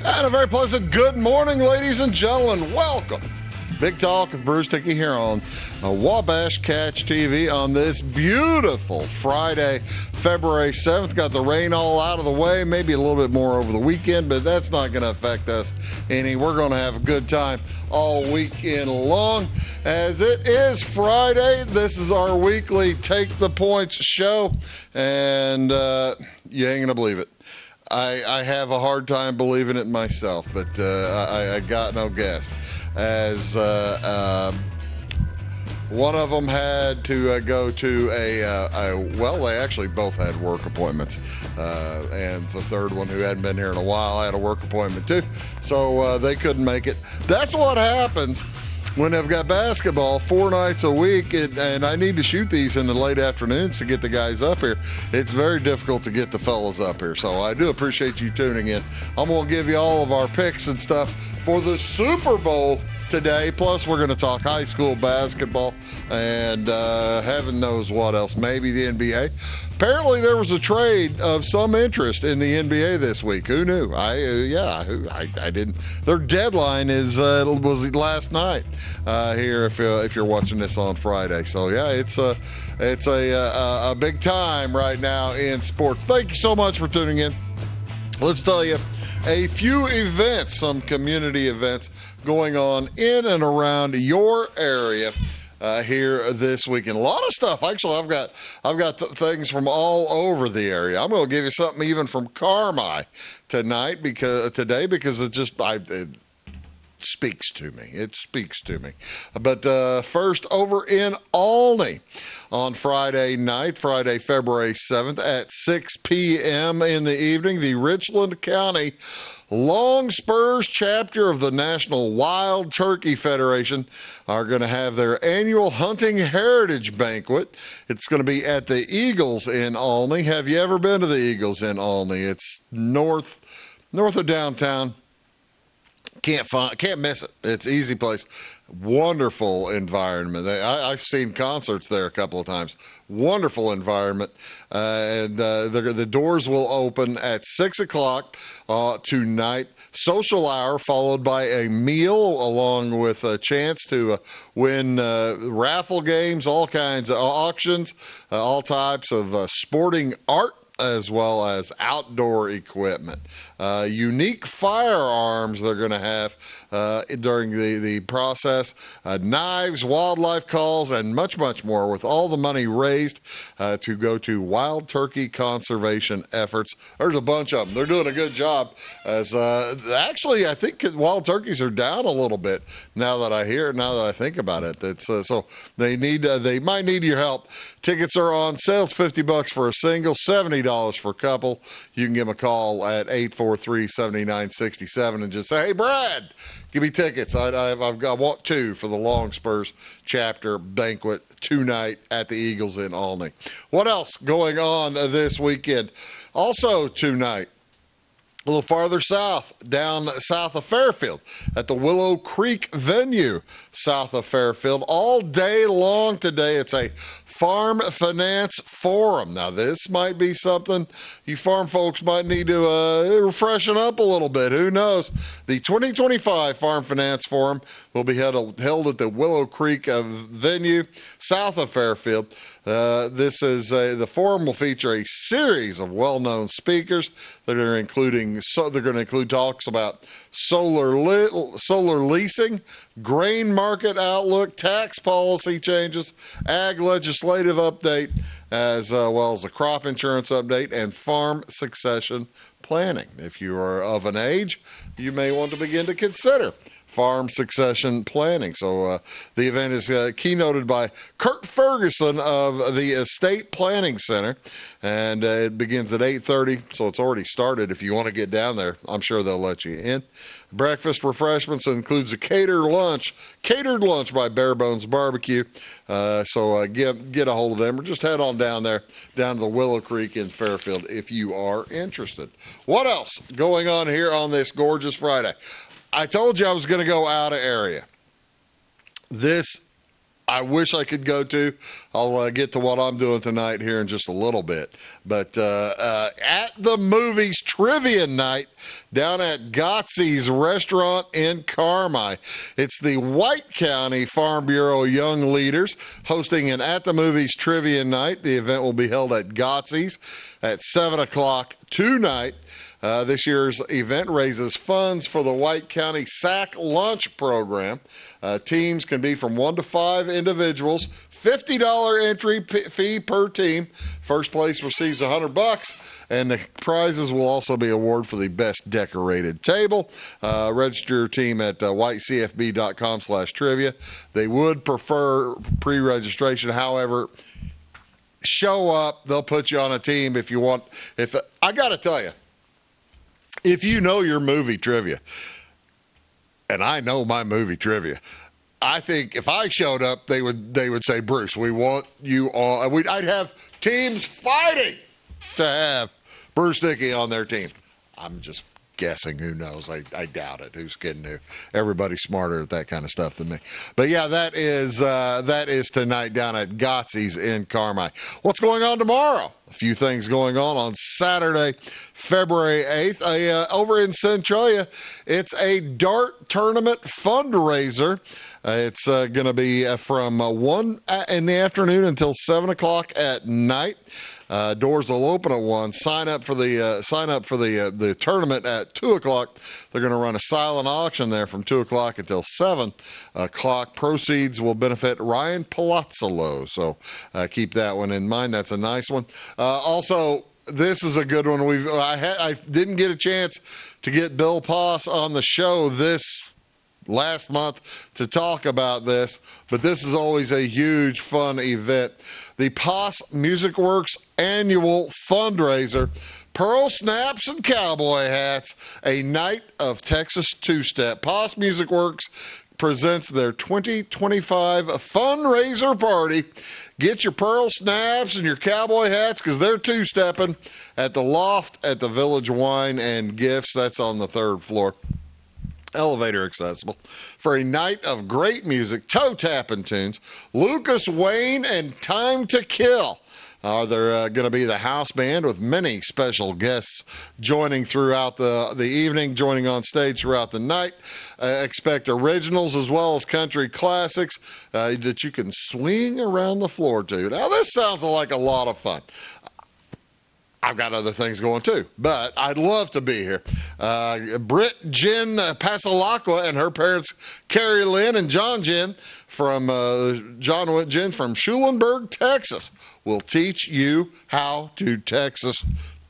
And a very pleasant good morning, ladies and gentlemen. Welcome. Big Talk with Bruce Dickey here on Wabash Catch TV on this beautiful Friday, February 7th. Got the rain all out of the way, maybe a little bit more over the weekend, but that's not going to affect us any. We're going to have a good time all weekend long. As it is Friday, this is our weekly Take the Points show, and you ain't going to believe it. I have a hard time believing it myself, but I got no guest. As one of them had to go to well, they actually both had work appointments. And the third one, who hadn't been here in a while, had a work appointment too. So they couldn't make it. That's what happens when I've got basketball 4 nights a week, and I need to shoot these in the late afternoons to get the guys up here. It's very difficult to get the fellas up here. So I do appreciate you tuning in. I'm going to give you all of our picks and stuff for the Super Bowl today. Plus, we're going to talk high school basketball and heaven knows what else. Maybe the NBA. Apparently, there was a trade of some interest in the NBA this week. Who knew? I didn't. Their deadline was last night here. If you're watching this on Friday, so yeah, it's a big time right now in sports. Thank you so much for tuning in. Let's tell you a few events, some community events going on in and around your area here this weekend. A lot of stuff. Actually, I've got things from all over the area. I'm going to give you something even from Carmi tonight because it speaks to me. It speaks to me. But first, over in Olney on Friday night, Friday, February 7th at 6 p.m. in the evening, the Richland County Long Spurs chapter of the National Wild Turkey Federation are going to have their annual Hunting Heritage Banquet. It's going to be at the Eagles in Olney. Have you ever been to the Eagles in Olney? It's north of downtown. Can't miss it. It's an easy place. Wonderful environment. I've seen concerts there a couple of times. Wonderful environment. And the doors will open at 6 o'clock tonight. Social hour followed by a meal along with a chance to win raffle games, all kinds of auctions, all types of sporting art, as well as outdoor equipment. Unique firearms they're going to have during the process, knives, wildlife calls, and much, much more, with all the money raised to go to wild turkey conservation efforts. There's a bunch of them. They're doing a good job. Actually, I think wild turkeys are down a little bit now that I think about it. So they might need your help. Tickets are on sale. It's $50 for a single, $70 for a couple. You can give them a call at 843-7967 and just say, "Hey, Brad, give me tickets. I want 2 for the Long Spurs chapter banquet tonight at the Eagles in Olney." What else going on this weekend? Also tonight, a little farther south, down south of Fairfield at the Willow Creek venue south of Fairfield. All day long today, it's a Farm Finance Forum. Now, this might be something you farm folks might need to freshen up a little bit. Who knows? The 2025 Farm Finance Forum will be held at the Willow Creek venue south of Fairfield. The forum will feature a series of well-known speakers that are they're going to include talks about solar leasing, grain market outlook, tax policy changes, ag legislative update, as well as a crop insurance update and farm succession planning. If you are of an age, you may want to begin to consider farm succession planning. So the event is keynoted by Kurt Ferguson of the Estate Planning Center, and it begins at 8:30, so it's already started. If you want to get down there, I'm sure they'll let you in. Breakfast refreshments includes a catered lunch by Bare Bones Barbecue. So get a hold of them, or just head on down there, down to the Willow Creek in Fairfield if you are interested. What else going on here on this gorgeous Friday? I told you I was going to go out of area. This I wish I could go to. I'll get to what I'm doing tonight here in just a little bit. But at the movies trivia night down at Gotzi's restaurant in Carmi. It's the White County Farm Bureau Young Leaders hosting an at the movies trivia night. The event will be held at Gotzi's at 7 o'clock tonight. This year's event raises funds for the White County SAC Lunch Program. Teams can be from 1 to 5 individuals. $50 entry fee per team. First place receives $100, and the prizes will also be awarded for the best decorated table. Register your team at whitecfb.com/trivia. They would prefer pre-registration. However, show up. They'll put you on a team if you want. I got to tell you, if you know your movie trivia, and I know my movie trivia, I think if I showed up, they would say, Bruce, we want you on. I'd have teams fighting to have Bruce Dickey on their team. I'm just guessing. Who knows? I doubt it. Who's kidding who? Everybody's smarter at that kind of stuff than me. But yeah, that is tonight down at Gotzi's in Carmi. What's going on tomorrow? A few things going on Saturday, February 8th. Over in Centralia, it's a dart tournament fundraiser. It's going to be from 1 in the afternoon until 7 o'clock at night. Doors will open at 1. Sign up for the tournament at 2 o'clock. They're going to run a silent auction there from 2 o'clock until 7 o'clock. Proceeds will benefit Ryan Palazzolo. So keep that one in mind. That's a nice one. Also, this is a good one. I didn't get a chance to get Bill Poss on the show this last month to talk about this, but this is always a huge fun event. The Poss Music Works annual fundraiser, Pearl Snaps and Cowboy Hats, a night of Texas two-step. Poss Music Works presents their 2025 fundraiser party. Get your Pearl Snaps and your cowboy hats because they're two-stepping at the Loft at the Village Wine and Gifts. That's on the 3rd floor. Elevator accessible. For a night of great music, toe-tapping tunes, Lucas Wayne and Time to Kill. They're going to be the house band with many special guests joining throughout the evening, joining on stage throughout the night. Expect originals as well as country classics that you can swing around the floor to. Now, this sounds like a lot of fun. I've got other things going too, but I'd love to be here. Britt Jen Pasalacqua and her parents, Carrie Lynn and John Jen from Schulenburg, Texas, will teach you how to Texas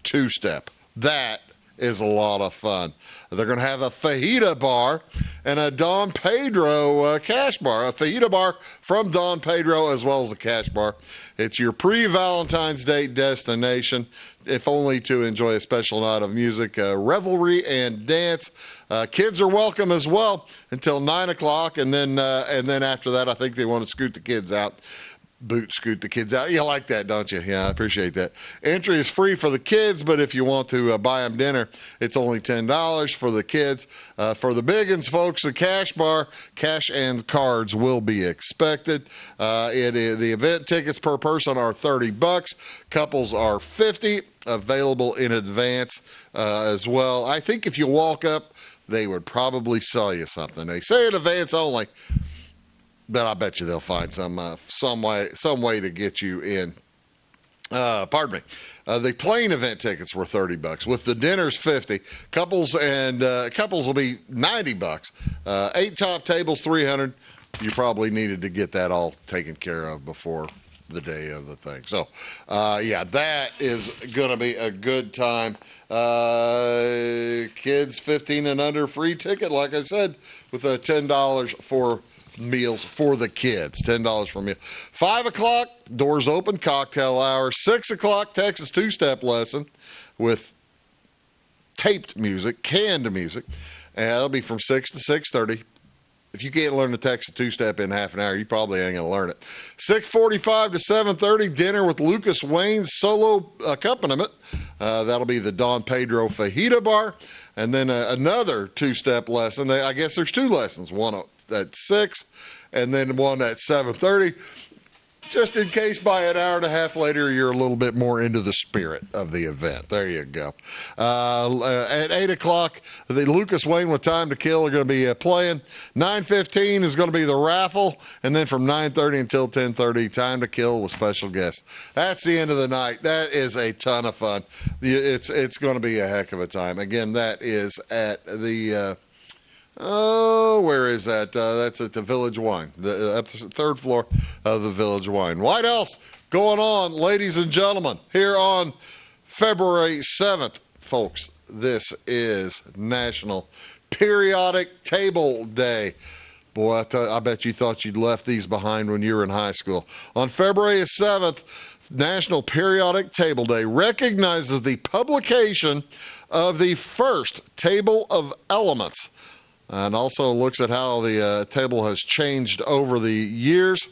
two-step. That is a lot of fun. They're going to have a fajita bar and a Don Pedro cash bar. A fajita bar from Don Pedro as well as a cash bar. It's your pre-Valentine's Day destination, if only to enjoy a special night of music, revelry, and dance. Kids are welcome as well until 9 o'clock, and then after that, I think they want to scoot the kids out. Scoot the kids out. You like that, don't you? Yeah, I appreciate that. Entry is free for the kids, but if you want to buy them dinner, it's only $10 for the kids. For the biggins, folks, the cash bar, cash and cards will be expected. The event tickets per person are $30. Couples are $50. Available in advance as well. I think if you walk up, they would probably sell you something. They say in advance only. But I bet you they'll find some way to get you in. Pardon me. The plain event tickets were $30. With the dinners, $50. Couples will be $90. 8 top tables, $300. You probably needed to get that all taken care of before the day of the thing. So, that is going to be a good time. Kids 15 and under, free ticket, like I said, with a $10 for meals for the kids. $10 for a meal. 5 o'clock, doors open, cocktail hour. 6 o'clock, Texas two-step lesson with taped music, canned music. And that'll be from 6 to 6:30. If you can't learn the Texas two-step in half an hour, you probably ain't going to learn it. 6:45 to 7:30, dinner with Lucas Wayne's solo accompaniment. That'll be the Don Pedro Fajita Bar. And then another two-step lesson. I guess there's 2 lessons, one at 6, and then one at 7:30. Just in case by an hour and a half later you're a little bit more into the spirit of the event. There you go. At 8 o'clock, the Lucas Wayne with Time to Kill are going to be playing. 9:15 is going to be the raffle, and then from 9:30 until 10:30, Time to Kill with special guests. That's the end of the night. That is a ton of fun. It's going to be a heck of a time. Again, that is at the... where is that? That's at the Village Wine, the third floor of the Village Wine. What else going on, ladies and gentlemen, here on February 7th? Folks, this is National Periodic Table Day. Boy, I bet you thought you'd left these behind when you were in high school. On February 7th, National Periodic Table Day recognizes the publication of the first Table of Elements, and also looks at how the table has changed over the years.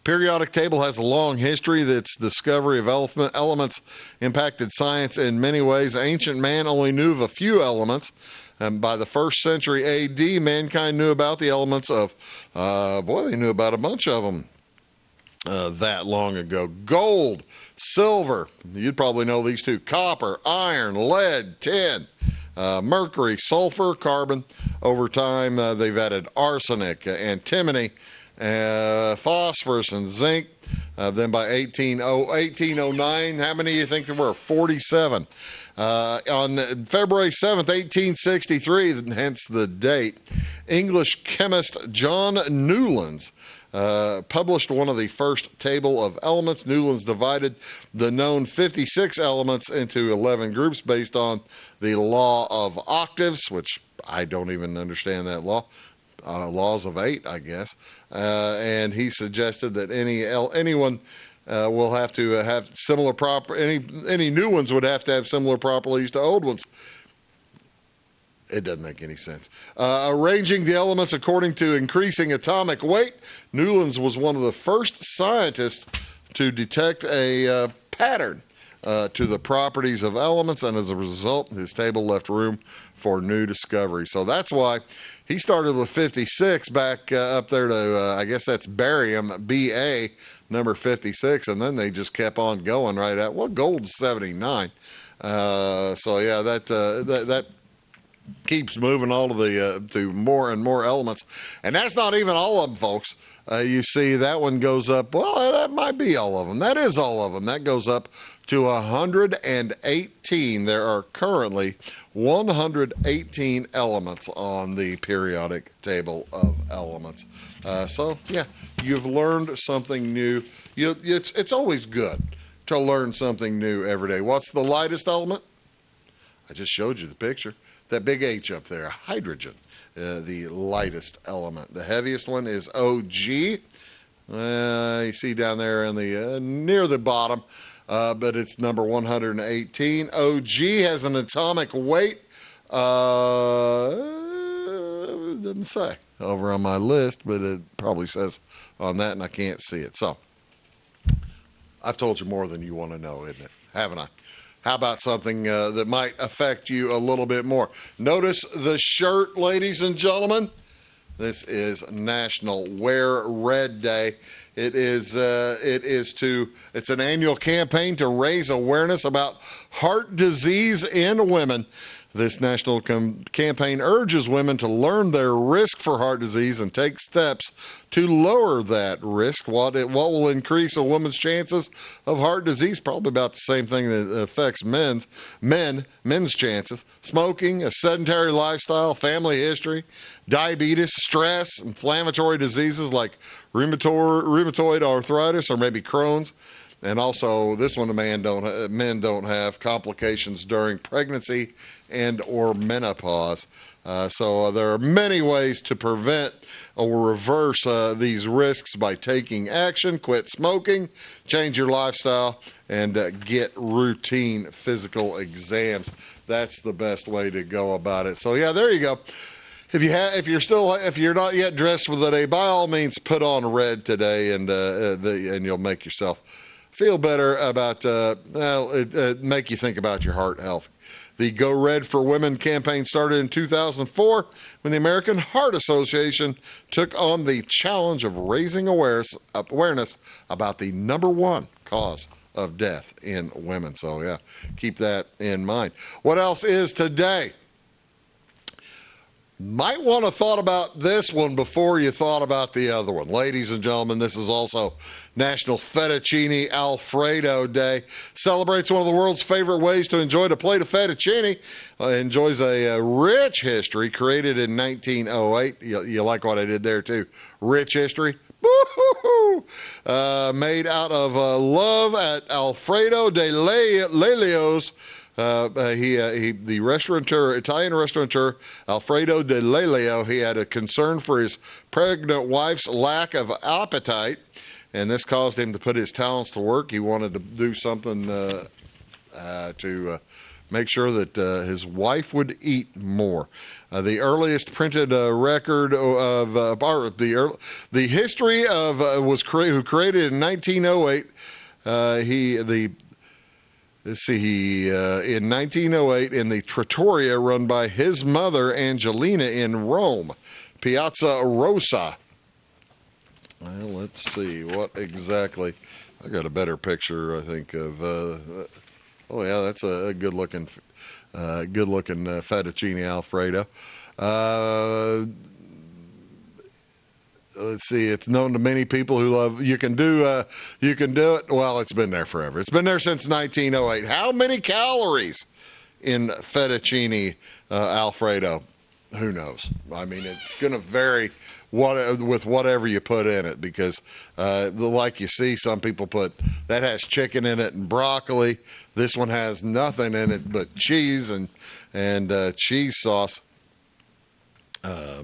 Periodic table has a long history. Its discovery of elements impacted science in many ways. Ancient man only knew of a few elements. And by the 1st century AD, mankind knew about the elements of, they knew about a bunch of them that long ago. Gold, silver, you'd probably know these two. Copper, iron, lead, tin. Mercury, sulfur, carbon. Over time, they've added arsenic, antimony, phosphorus, and zinc. Then by 1809, how many do you think there were? 47. On February 7th, 1863, hence the date, English chemist John Newlands published one of the first table of elements. Newlands divided the known 56 elements into 11 groups based on the law of octaves, which I don't even understand that law. Laws of 8, I guess. And he suggested that anyone will have to have similar any new ones would have to have similar properties to old ones. It doesn't make any sense. Arranging the elements according to increasing atomic weight. Newlands was one of the first scientists to detect a pattern to the properties of elements, and as a result, his table left room for new discovery. So that's why he started with 56 back up there to, I guess that's barium, Ba, number 56, and then they just kept on going right at, gold's 79. So yeah, that keeps moving all of the to more and more elements, and that's not even all of them, folks. You see that one goes up, that might be all of them. That is all of them. That goes up to 118. There are currently 118 elements on the periodic table of elements. So yeah, you've learned something new. It's always good to learn something new every day. What's the lightest element? I just showed you the picture. That big H up there, hydrogen, the lightest element. The heaviest one is Og. You see down there in the near the bottom, but it's number 118. Og has an atomic weight. It doesn't say over on my list, but it probably says on that, and I can't see it. So I've told you more than you want to know, isn't it? Haven't I? How about something that might affect you a little bit more? Notice the shirt, ladies and gentlemen. This is National Wear Red Day. It's an annual campaign to raise awareness about heart disease in women. This national campaign urges women to learn their risk for heart disease and take steps to lower that risk. What will increase a woman's chances of heart disease? Probably about the same thing that affects men's chances. Smoking, a sedentary lifestyle, family history, diabetes, stress, inflammatory diseases like rheumatoid arthritis or maybe Crohn's. And also, this one, men don't have complications during pregnancy and or menopause. So there are many ways to prevent or reverse these risks by taking action. Quit smoking, change your lifestyle, and get routine physical exams. That's the best way to go about it. So yeah, there you go. If you're not yet dressed for the day, by all means, put on red today, and you'll make yourself feel better about, make you think about your heart health. The Go Red for Women campaign started in 2004 when the American Heart Association took on the challenge of raising awareness about the #1 cause of death in women. So, yeah, keep that in mind. What else is today? Might want to thought about this one before you thought about the other one. Ladies and gentlemen, this is also National Fettuccine Alfredo Day. Celebrates one of the world's favorite ways to enjoy a plate of fettuccine. Enjoys a rich history created in 1908. You like what I did there, too? Rich history. Made out of love at Alfredo de Lelio's. The restaurateur, Italian restaurateur Alfredo de Lelio, he had a concern for his pregnant wife's lack of appetite, and this caused him to put his talents to work. He wanted to do something to make sure that his wife would eat more. The earliest printed record of the history of who created in 1908. In 1908 in the trattoria run by his mother Angelina in Rome, Piazza Rossa. Well, let's see what exactly. I got a better picture, I think, of. Oh yeah, that's a good-looking fettuccine Alfredo. Let's see. It's known to many people who love. You can do it. Well, it's been there forever. It's been there since 1908. How many calories in fettuccine Alfredo? Who knows? I mean, it's going to vary with whatever you put in it, because like you see, some people put that has chicken in it and broccoli. This one has nothing in it but cheese and cheese sauce.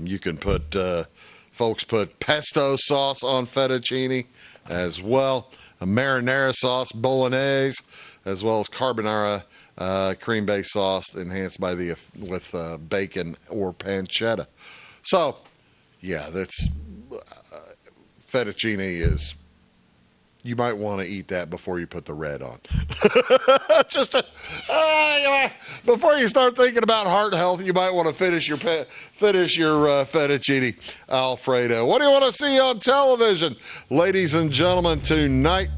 You can put. Folks put pesto sauce on fettuccine as well, a marinara sauce, bolognese, as well as carbonara cream-based sauce enhanced by with bacon or pancetta. So, yeah, that's fettuccine is. You might want to eat that before you put the red on. Before you start thinking about heart health, you might want to finish your fettuccine Alfredo. What do you want to see on television, ladies and gentlemen? Tonight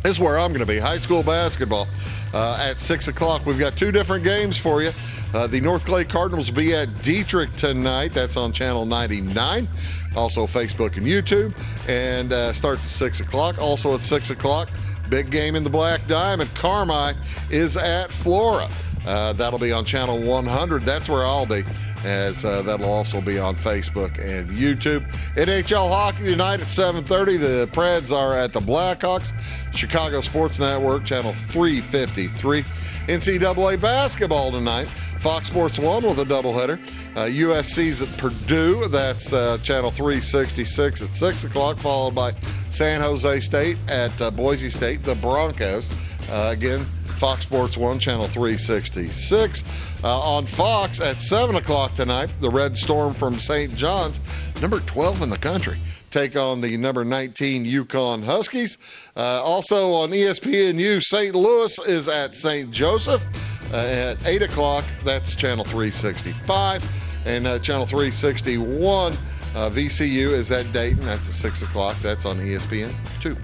is where I'm going to be. High school basketball at 6 o'clock. We've got two different games for you. The North Clay Cardinals will be at Dietrich tonight. That's on Channel 99. Also Facebook and YouTube. And starts at 6 o'clock. Also at 6 o'clock, big game in the Black Diamond. Carmi is at Flora. That'll be on Channel 100. That's where I'll be, as that'll also be on Facebook and YouTube. NHL hockey tonight at 7:30. The Preds are at the Blackhawks. Chicago Sports Network, Channel 353. NCAA basketball tonight. Fox Sports 1 with a doubleheader. USC's at Purdue. That's Channel 366 at 6 o'clock, followed by San Jose State at Boise State, the Broncos. Again, Fox Sports 1, Channel 366. On Fox at 7 o'clock tonight, the Red Storm from St. John's, number 12 in the country, take on the number 19 Yukon Huskies. Also on ESPNU, St. Louis is at St. Joseph at 8 o'clock. That's Channel 365. And Channel 361, VCU is at Dayton. That's at 6 o'clock. That's on ESPN2.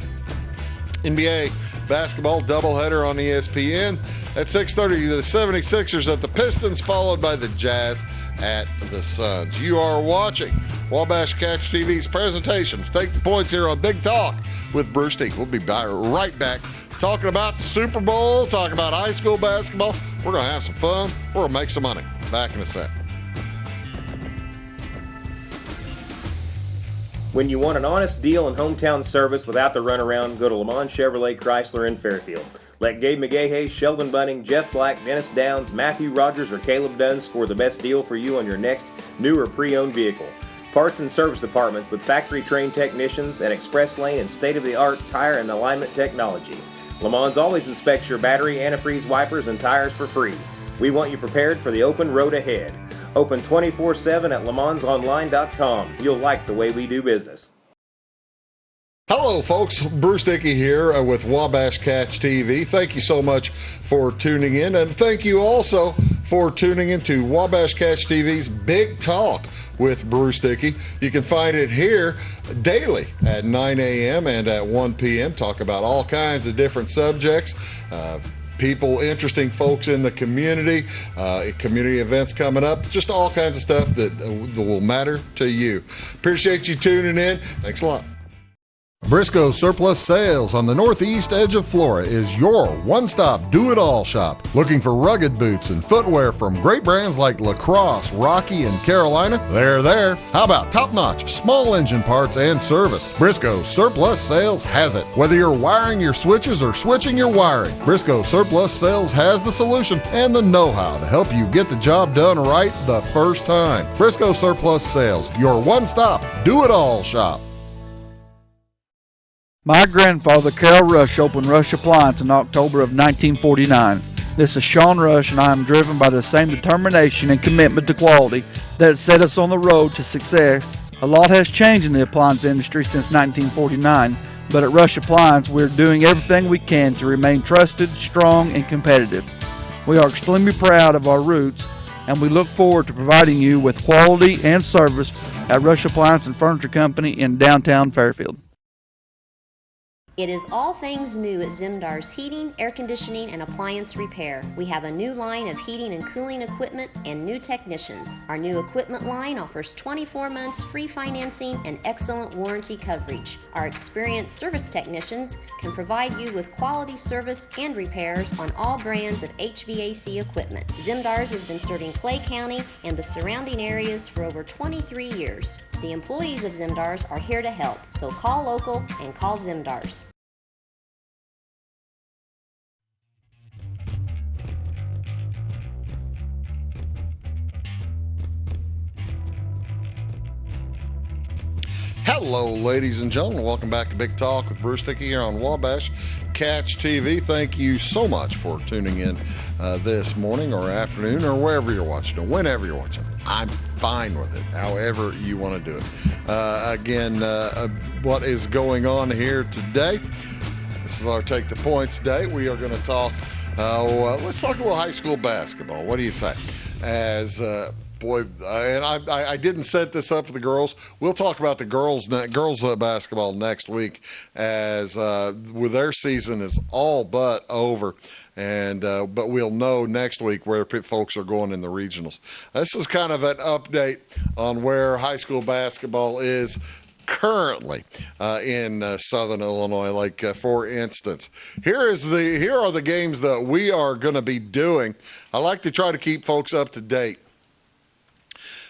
NBA basketball doubleheader on ESPN. At 6:30, the 76ers at the Pistons, followed by the Jazz at the Suns. You are watching Wabash Catch TV's presentation. Take the points here on Big Talk with Bruce Teague. We'll be right back talking about the Super Bowl, talking about high school basketball. We're going to have some fun. We're going to make some money. Back in a sec. When you want an honest deal and hometown service without the runaround, go to Le Mans Chevrolet Chrysler in Fairfield. Let Gabe McGahey, Sheldon Bunning, Jeff Black, Dennis Downs, Matthew Rogers, or Caleb Dunn score the best deal for you on your next new or pre-owned vehicle. Parts and service departments with factory-trained technicians, and express lane and state-of-the-art tire and alignment technology. Le Mans always inspects your battery, antifreeze, wipers, and tires for free. We want you prepared for the open road ahead. Open 24/7 at LeMansOnline.com. You'll like the way we do business. Hello Hello, folks. Bruce Dickey here with Wabash Catch TV. Thank you so much for tuning in, and thank you also for tuning into Wabash Catch TV's Big Talk with Bruce Dickey. You can find it here daily at 9 a.m. and at 1 p.m. Talk about all kinds of different subjects. People, interesting folks in the community, community events coming up, just all kinds of stuff that will matter to you. Appreciate you tuning in. Thanks a lot. Briscoe Surplus Sales on the northeast edge of Flora is your one-stop do-it-all shop. Looking for rugged boots and footwear from great brands like Lacrosse, Rocky, and Carolina? They're there. How about top-notch small engine parts and service? Briscoe Surplus Sales has it. Whether you're wiring your switches or switching your wiring, Briscoe Surplus Sales has the solution and the know-how to help you get the job done right the first time. Briscoe Surplus Sales, your one-stop do-it-all shop. My grandfather, Carol Rush, opened Rush Appliance in October of 1949. This is Sean Rush, and I am driven by the same determination and commitment to quality that set us on the road to success. A lot has changed in the appliance industry since 1949, but at Rush Appliance, we're doing everything we can to remain trusted, strong, and competitive. We are extremely proud of our roots, and we look forward to providing you with quality and service at Rush Appliance and Furniture Company in downtown Fairfield. It is all things new at Zimdar's Heating, Air Conditioning, and Appliance Repair. We have a new line of heating and cooling equipment and new technicians. Our new equipment line offers 24 months free financing and excellent warranty coverage. Our experienced service technicians can provide you with quality service and repairs on all brands of HVAC equipment. Zimdar's has been serving Clay County and the surrounding areas for over 23 years. The employees of Zimdar's are here to help, so call local and call Zimdar's. Hello, ladies and gentlemen. Welcome back to Big Talk with Bruce Dickey here on Wabash Catch TV. Thank you so much for tuning in this morning or afternoon or wherever you're watching or whenever you're watching. I'm fine with it, however you want to do it. Again, what is going on here today? This is our Take the Points day. We are going to talk, let's talk a little high school basketball. What do you say? As boy, and I didn't set this up for the girls. We'll talk about the girls basketball next week, as with their season is all but over, and but we'll know next week where folks are going in the regionals. This is kind of an update on where high school basketball is currently in Southern Illinois. Like for instance, here are the games that we are going to be doing. I like to try to keep folks up to date.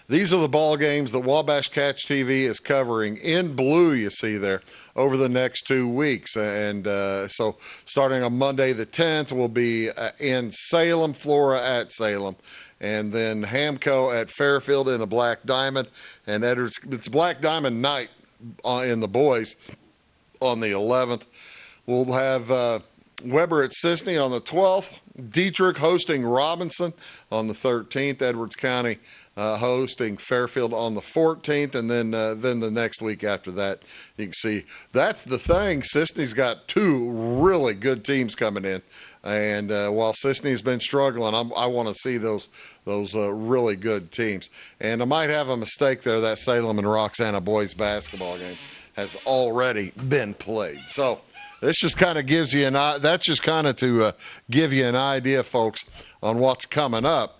These are the ball games that Wabash Catch TV is covering in blue, you see there, over the next 2 weeks. And so starting on Monday the 10th, we'll be in Salem, Flora at Salem. And then Hamco at Fairfield in a Black Diamond. And Edwards, it's Black Diamond night in the boys on the 11th. We'll have Weber at Sisney on the 12th. Dietrich hosting Robinson on the 13th. Edwards County hosting Fairfield on the 14th, and then the next week after that, you can see that's the thing. Sisney's got two really good teams coming in, and while Sisney's been struggling, I want to see those really good teams. And I might have a mistake there. That Salem and Roxana boys basketball game has already been played. So this just kind of gives you that's just kind of to give you an idea, folks, on what's coming up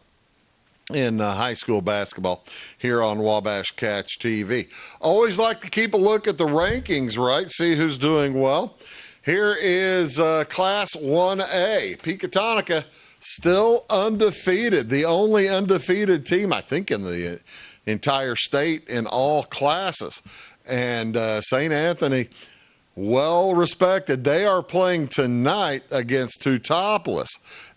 in high school basketball here on Wabash Catch TV. Always like to keep a look at the rankings, right? See who's doing well. Here is Class 1A. Pecatonica still undefeated. The only undefeated team, I think, in the entire state in all classes. And St. Anthony, well respected. They are playing tonight against Teutopolis,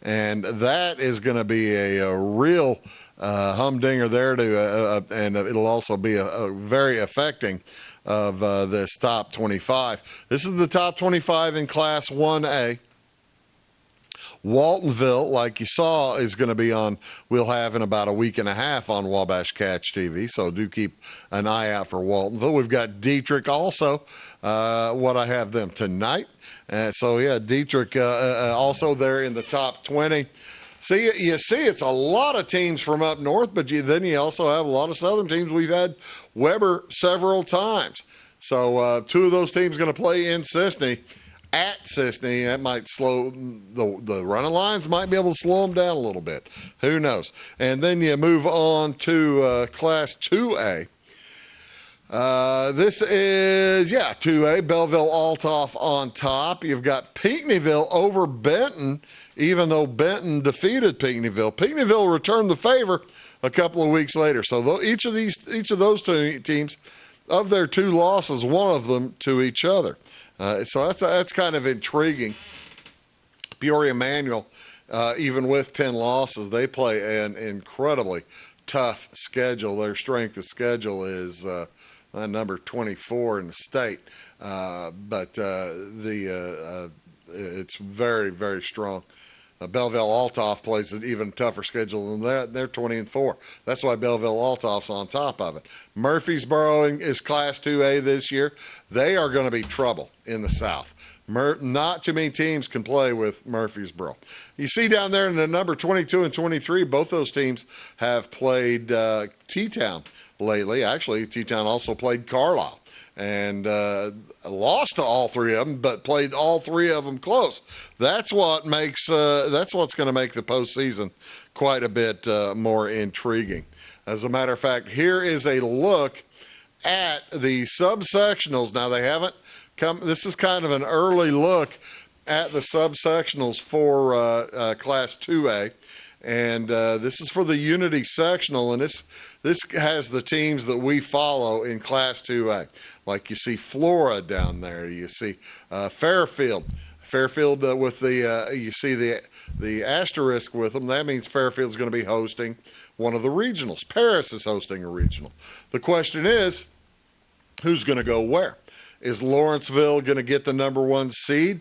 and that is going to be a real humdinger there and it'll also be a very affecting of this top 25. This is the top 25 in Class 1A. Waltonville, like you saw, is going to be on, we'll have in about a week and a half on Wabash Catch TV, so do keep an eye out for Waltonville. We've got Dietrich also, what I have them tonight. So, yeah, Dietrich also there in the top 20. So you see it's a lot of teams from up north, but then you also have a lot of southern teams. We've had Weber several times. So two of those teams going to play in Sisney. At Sisney, that might slow the running lines, might be able to slow them down a little bit. Who knows? And then you move on to Class 2A. This is, 2A, Belleville Altoff on top. You've got Pinckneyville over Benton, even though Benton defeated Pinckneyville. Pinckneyville returned the favor a couple of weeks later. So each of those two teams, of their two losses, one of them to each other. So that's kind of intriguing. Peoria Manual, even with 10 losses, they play an incredibly tough schedule. Their strength of schedule is number 24 in the state, but it's very, very strong. Belleville Altoff plays an even tougher schedule than that. They're 20-4. That's why Belleville Altoff's on top of it. Murfreesboro is Class 2A this year. They are going to be trouble in the South. Not too many teams can play with Murfreesboro. You see down there in the number 22 and 23, both those teams have played T-Town lately. Actually, T-Town also played Carlisle and lost to all three of them, but played all three of them close. That's what's going to make the postseason quite a bit more intriguing. As a matter of fact, here is a look at the subsectionals. Now, they haven't come. This is kind of an early look at the subsectionals for Class 2A. And this is for the Unity sectional, and this has the teams that we follow in Class 2A. Like you see Flora down there, you see Fairfield with you see the asterisk with them. That means Fairfield's going to be hosting one of the regionals. Paris is hosting a regional. The question is, who's going to go where? Is Lawrenceville going to get the number 1 seed?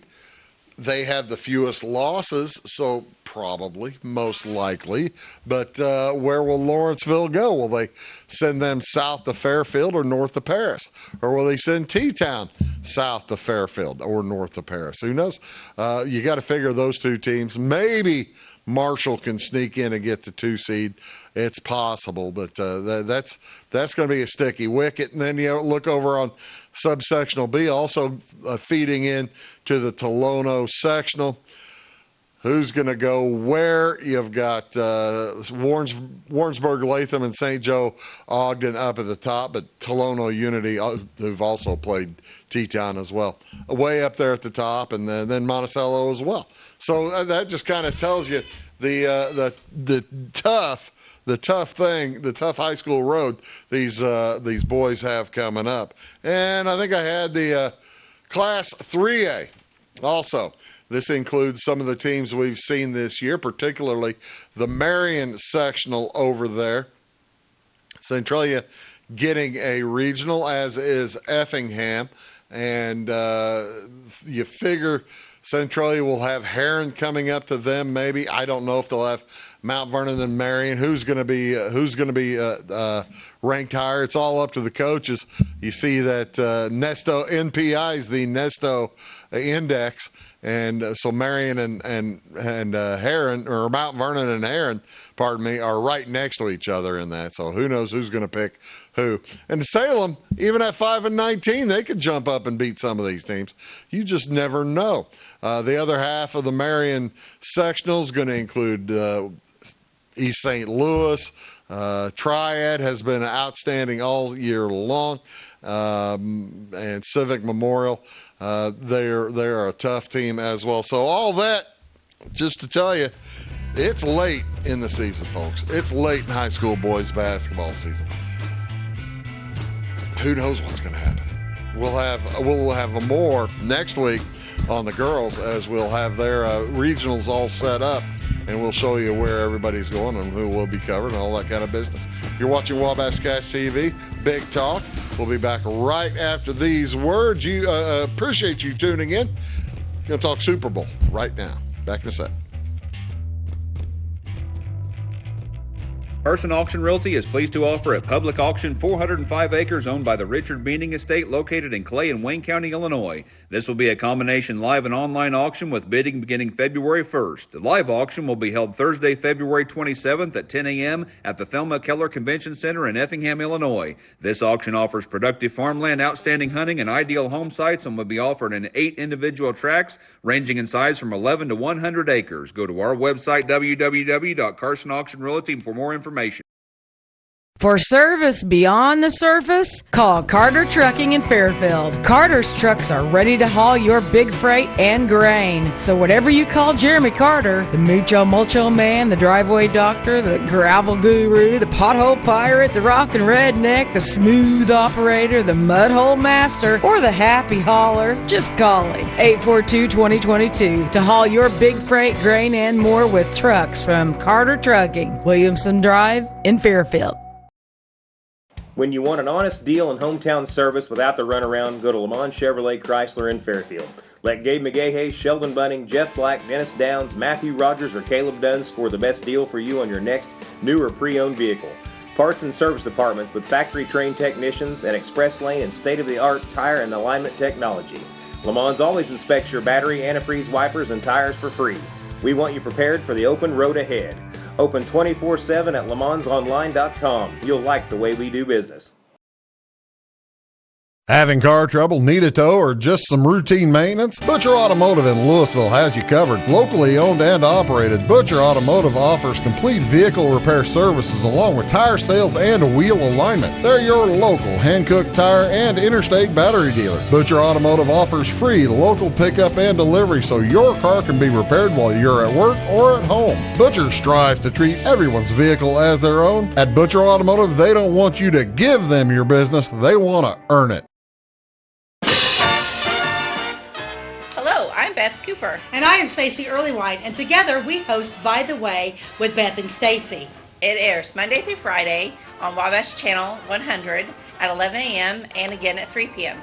They have the fewest losses, so probably, most likely. But where will Lawrenceville go? Will they send them south to Fairfield or north to Paris? Or will they send T-Town south to Fairfield or north to Paris? Who knows? You got to figure those two teams. Maybe Marshall can sneak in and get the 2 seed. It's possible, but that's going to be a sticky wicket. And then you look over on subsectional B, also feeding in to the Tolono sectional. Who's going to go where? You've got Warrensburg, Latham, and St. Joe Ogden up at the top, but Tolono Unity, who've also played T-Town as well, way up there at the top, and then Monticello as well. So that just kind of tells you the tough high school road these boys have coming up. And I think I had the Class 3A also. This includes some of the teams we've seen this year, particularly the Marion sectional over there. Centralia getting a regional, as is Effingham. And you figure Centralia will have Heron coming up to them maybe. I don't know if they'll have Mount Vernon and Marion. Who's going to be ranked higher? It's all up to the coaches. You see that Nesto NPI is the Nesto index. And so Marion and Heron, or Mount Vernon and Heron, are right next to each other in that. So who knows who's going to pick who. And Salem, even at 5-19, they could jump up and beat some of these teams. You just never know. The other half of the Marion sectional is going to include East St. Louis. Triad has been outstanding all year long. And Civic Memorial, they're a tough team as well. So all that, just to tell you, it's late in the season, folks. It's late in high school boys basketball season. Who knows what's going to happen? We'll have more next week on the girls, as we'll have their regionals all set up, and we'll show you where everybody's going and who will be covered and all that kind of business. You're watching Wabash Catch TV, Big Talk. We'll be back right after these words. You appreciate you tuning in. Going to talk Super Bowl right now. Back in a sec. Carson Auction Realty is pleased to offer at public auction 405 acres owned by the Richard Beaning Estate located in Clay and Wayne County, Illinois. This will be a combination live and online auction with bidding beginning February 1st. The live auction will be held Thursday, February 27th at 10 a.m. at the Thelma Keller Convention Center in Effingham, Illinois. This auction offers productive farmland, outstanding hunting, and ideal home sites and will be offered in 8 individual tracts ranging in size from 11 to 100 acres. Go to our website, www.Carson Auction Realty, for more information. For service beyond the surface, call Carter Trucking in Fairfield. Carter's trucks are ready to haul your big freight and grain. So whatever you call Jeremy Carter, the Mucho Mulcho Man, the driveway doctor, the gravel guru, the pothole pirate, the rockin' redneck, the smooth operator, the mudhole master, or the happy hauler, just call him. 842-2022 to haul your big freight, grain, and more with trucks from Carter Trucking, Williamson Drive in Fairfield. When you want an honest deal and hometown service without the runaround, go to Lamont Chevrolet Chrysler in Fairfield. Let Gabe McGahey, Sheldon Bunning, Jeff Black, Dennis Downs, Matthew Rogers, or Caleb Dunn score the best deal for you on your next new or pre-owned vehicle. Parts and service departments with factory-trained technicians and express lane and state-of-the-art tire and alignment technology. Lamont's always inspects your battery, antifreeze, wipers, and tires for free. We want you prepared for the open road ahead. Open 24/7 at LeMansOnline.com. You'll like the way we do business. Having car trouble, need a tow, or just some routine maintenance? Butcher Automotive in Louisville has you covered. Locally owned and operated, Butcher Automotive offers complete vehicle repair services along with tire sales and wheel alignment. They're your local hand-cooked tire and interstate battery dealer. Butcher Automotive offers free local pickup and delivery so your car can be repaired while you're at work or at home. Butcher strives to treat everyone's vehicle as their own. At Butcher Automotive, they don't want you to give them your business, they want to earn it. Beth Cooper. And I am Stacey Earlywine, and together we host By the Way with Beth and Stacey. It airs Monday through Friday on Wabash Channel 100 at 11 a.m. and again at 3 p.m.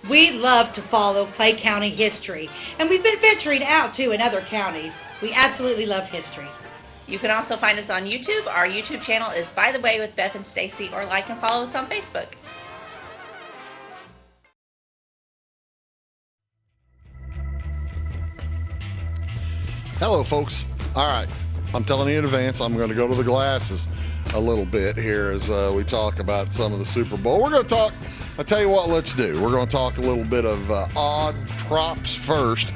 We love to follow Clay County history, and we've been venturing out too in other counties. We absolutely love history. You can also find us on YouTube. Our YouTube channel is By the Way with Beth and Stacey, or like and follow us on Facebook. Hello, folks. All right. I'm telling you in advance, I'm going to go to the glasses a little bit here as we talk about some of the Super Bowl. We're going to talk, I'll tell you what, let's do. We're going to talk a little bit of odd props first,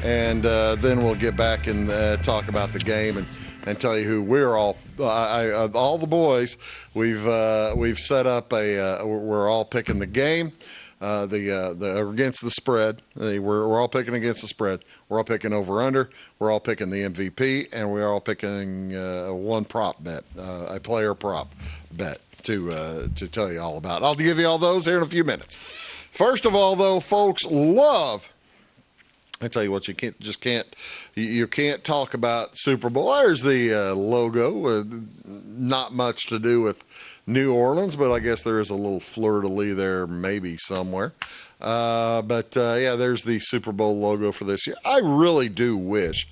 and then we'll get back and talk about the game and tell you who we're all, all the boys, we've set up we're all picking the game. The against the spread. We're all picking against the spread. We're all picking over under. We're all picking the MVP, and we're all picking one prop bet, a player prop bet to tell you all about. I'll give you all those here in a few minutes. First of all, though, folks love. I tell you what, you can't talk about Super Bowl. There's the logo. Not much to do with New Orleans, but I guess there is a little fleur-de-lis there maybe somewhere. But there's the Super Bowl logo for this year. I really do wish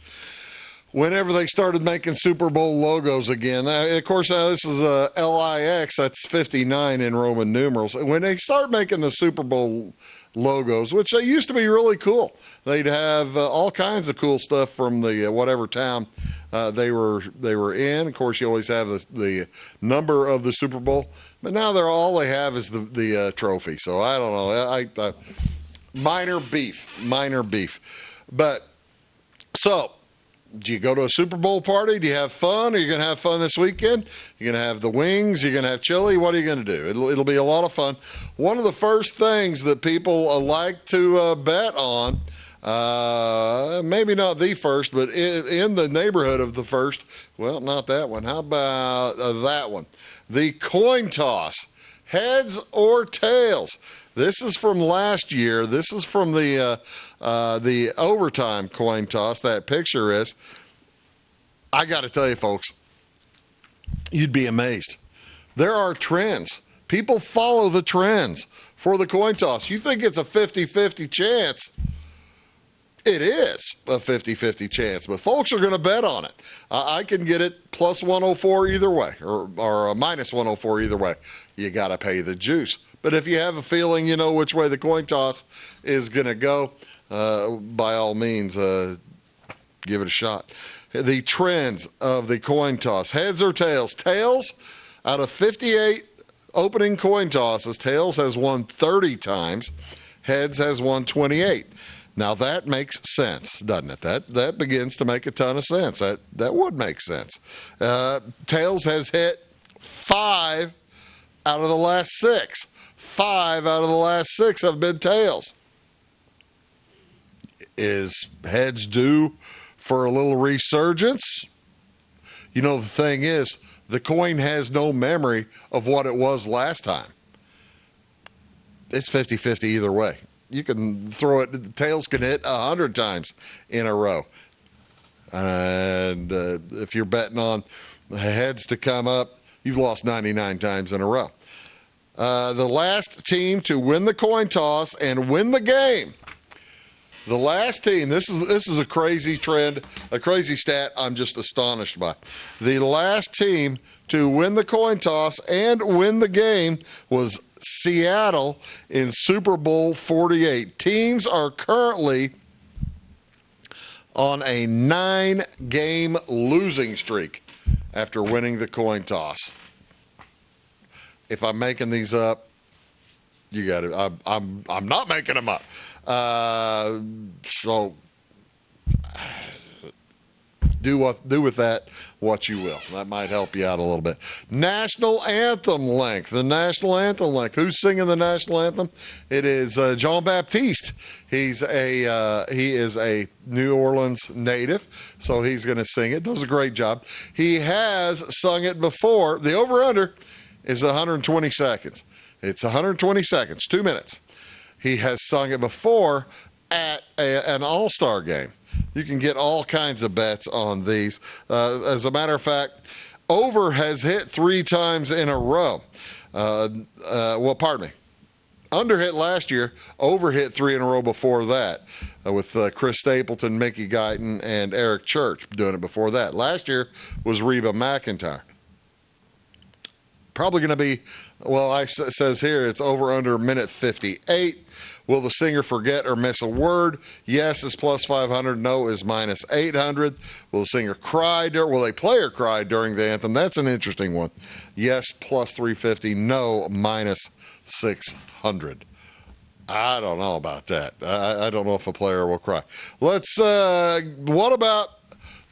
whenever they started making Super Bowl logos again, of course, this is LIX, that's 59 in Roman numerals. When they start making the Super Bowl logos, which they used to be really cool, they'd have all kinds of cool stuff from the whatever town they were in. Of course, you always have the number of the Super Bowl, but now all they have is the trophy. So I don't know. Minor beef. But so, do you go to a Super Bowl party? Do you have fun? Are you going to have fun this weekend? You're going to have the wings? You're going to have chili? What are you going to do? It'll be a lot of fun. One of the first things that people like to bet on, maybe not the first, but in the neighborhood of the first, well, not that one. How about that one? The coin toss, heads or tails. This is from last year. This is from the overtime coin toss. That picture is. I got to tell you, folks, you'd be amazed. There are trends. People follow the trends for the coin toss. You think it's a 50-50 chance. It is a 50-50 chance, but folks are going to bet on it. I can get it plus 104 either way, or a minus 104 either way. You got to pay the juice. But if you have a feeling you know which way the coin toss is going to go, by all means, give it a shot. The trends of the coin toss: heads or tails? Tails, out of 58 opening coin tosses, tails has won 30 times. Heads has won 28. Now that makes sense, doesn't it? That begins to make a ton of sense. That would make sense. Tails has hit 5 out of the last 6. 5 out of the last 6 have been tails. Is heads due for a little resurgence? You know, the thing is, the coin has no memory of what it was last time. It's 50-50 either way. You can throw it, the tails can hit 100 times in a row. And if you're betting on the heads to come up, you've lost 99 times in a row. The last team to win the coin toss and win the game. The last team, this is a crazy trend, a crazy stat I'm just astonished by. The last team to win the coin toss and win the game was Seattle in Super Bowl 48. Teams are currently on a 9-game losing streak after winning the coin toss. If I'm making these up, you got it. I'm not making them up. So do with that what you will. That might help you out a little bit. National anthem length. The national anthem length. Who's singing the national anthem? It is Jean Baptiste. He is a New Orleans native, so he's going to sing it. Does a great job. He has sung it before. The over/under is 120 seconds. It's 120 seconds, 2 minutes. He has sung it before at an all-star game. You can get all kinds of bets on these. As a matter of fact, over has hit 3 times in a row. Pardon me. Under hit last year, over hit 3 in a row before that, with Chris Stapleton, Mickey Guyton, and Eric Church doing it before that. Last year was Reba McEntire. Probably going to be, it says here it's over under minute 58. Will the singer forget or miss a word? Yes is plus 500. No is minus 800. Will the singer cry? Will a player cry during the anthem? That's an interesting one. Yes, plus 350. No, minus 600. I don't know about that. I don't know if a player will cry. What about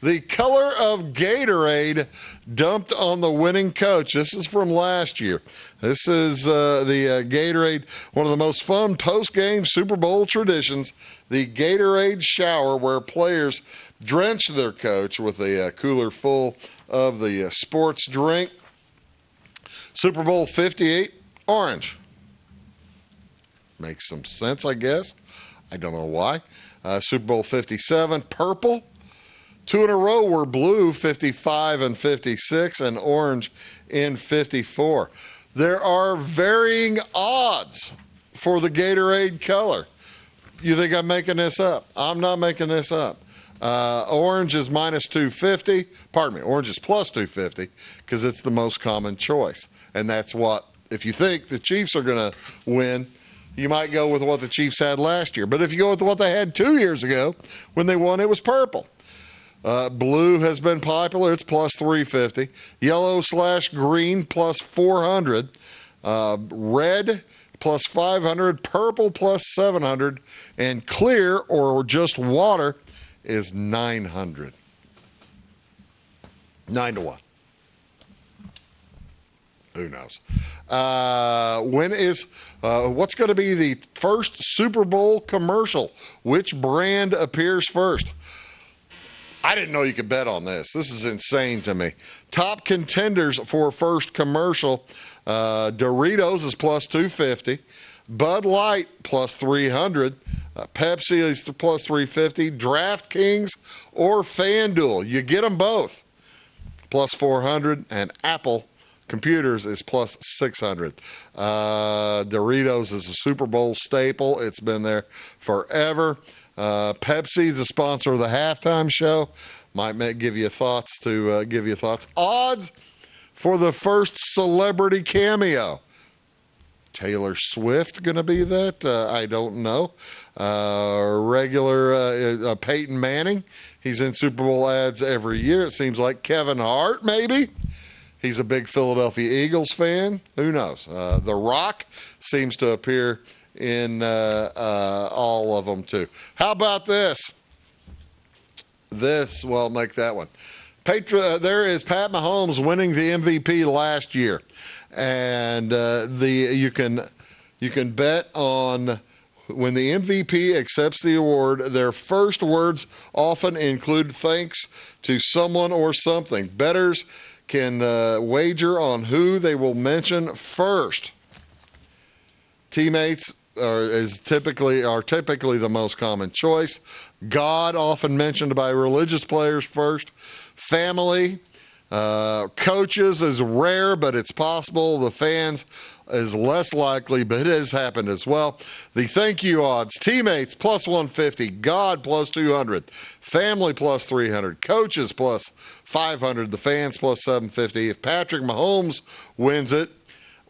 the color of Gatorade dumped on the winning coach? This is from last year. This is the Gatorade, one of the most fun post-game Super Bowl traditions, the Gatorade shower, where players drench their coach with a cooler full of the sports drink. Super Bowl 58, orange. Makes some sense, I guess. I don't know why. Super Bowl 57, purple. 2 in a row were blue, 55 and 56, and orange in 54. There are varying odds for the Gatorade color. You think I'm making this up? I'm not making this up. Orange is minus 250. Pardon me, orange is plus 250 because it's the most common choice. And that's what, if you think the Chiefs are going to win, you might go with what the Chiefs had last year. But if you go with what they had 2 years ago when they won, it was purple. Blue has been popular. It's plus 350. Yellow/green plus 400. Red plus 500. Purple plus 700. And clear or just water is 900. 9-1. Who knows? What's going to be the first Super Bowl commercial? Which brand appears first? I didn't know you could bet on this. This is insane to me. Top contenders for first commercial. Doritos is plus 250. Bud Light plus 300. Pepsi is plus 350. DraftKings or FanDuel. You get them both. Plus 400. And Apple Computers is plus 600. Doritos is a Super Bowl staple. It's been there forever. Pepsi's the sponsor of the halftime show. Might give you thoughts Odds for the first celebrity cameo. Taylor Swift going to be that? I don't know. Regular Peyton Manning. He's in Super Bowl ads every year. It seems like Kevin Hart, maybe. He's a big Philadelphia Eagles fan. Who knows? The Rock seems to appear in all of them, too. How about this? Well, make that one. There is Pat Mahomes winning the MVP last year. And you can bet on when the MVP accepts the award, their first words often include thanks to someone or something. Bettors can wager on who they will mention first. Teammates are typically the most common choice. God, often mentioned by religious players first. Family. Coaches is rare, but it's possible. The fans is less likely, but it has happened as well. The thank you odds: teammates plus 150, God plus 200, family plus 300, coaches plus 500, the fans plus 750. If Patrick Mahomes wins it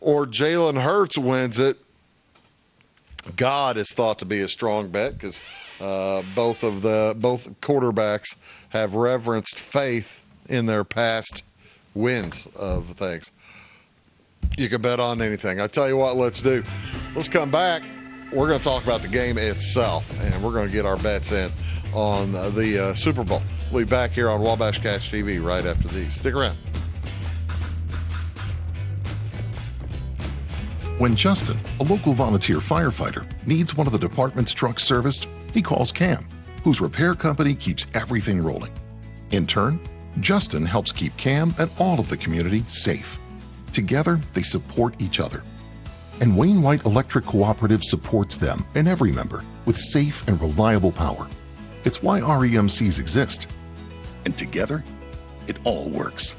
or Jalen Hurts wins it, God is thought to be a strong bet because both quarterbacks have reverenced faith in their past wins of things. You can bet on anything. I tell you what, let's come back. We're going to talk about the game itself, and we're going to get our bets in on the Super Bowl. We'll be back here on Wabash Catch TV right after these. Stick around. When Justin, a local volunteer firefighter, needs one of the department's trucks serviced, he calls Cam, whose repair company keeps everything rolling. In turn, Justin helps keep Cam and all of the community safe. Together, they support each other. And Wayne White Electric Cooperative supports them and every member with safe and reliable power. It's why REMCs exist. And together, it all works.